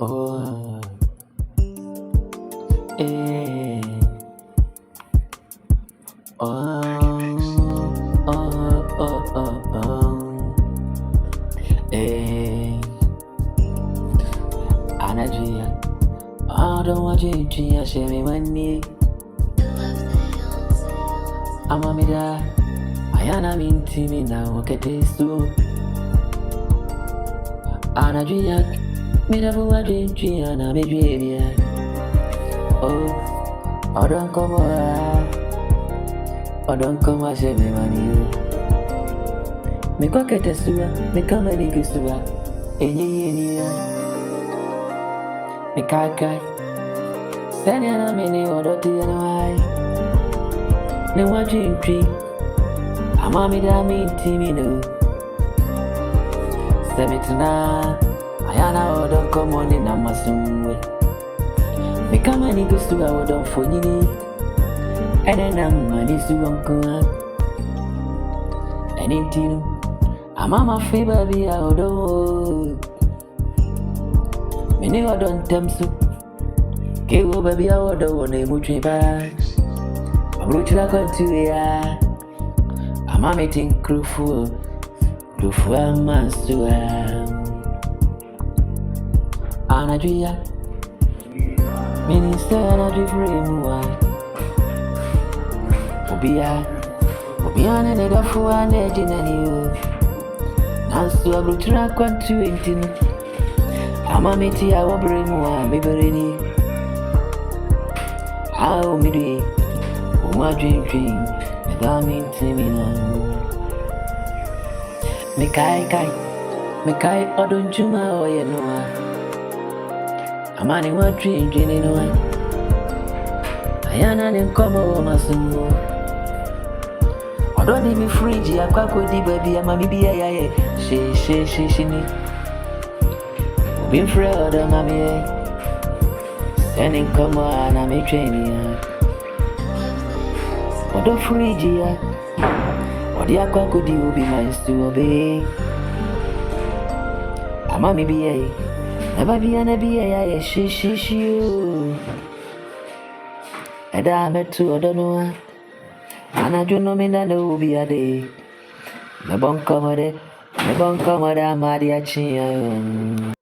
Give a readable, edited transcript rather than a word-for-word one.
Oh, eh, eh, Anajia. I don't want you to share me money. I'm a mida. I am in Timmy now. Okay, so Anajia. Me never want you to and I'm a baby. Oh, I don't come over. I don't come and share me money. Me cocket a sewer, me come a big sewer. Any, me kai. Send a mini order to your eye. No watching tree. I'm a midami timino. Send it now. I don't come on in Amazon way. Me come and go to our dog for you. And then I'm money to uncle. Anything. I'm a favor be out of many other tempsu. Kewo baby out of one much bags. I'm rich like a two-year. I'm a meeting crew for a man's to Anadria Minister Anadri Frame. Obian and a for an engine and you. Nancy, I will track 120. I'm a meeting our brain one, maybe. How me do my dream, without me to me now. Me kai, or don't you know, you know. I'm only one dream, you know. I am not in common, my son. I don't need me free, I can't go deep, baby. I'm a baby. She need. Been fraud, I'm a sending come on, I'm a training. What the free, dear? What the aqua could you be mine to obey? I'm a baby. Never be an ABA, she, you. And I met two, I don't know. And I don't know me, I know be a day. The bunk come, I'm a dear chin.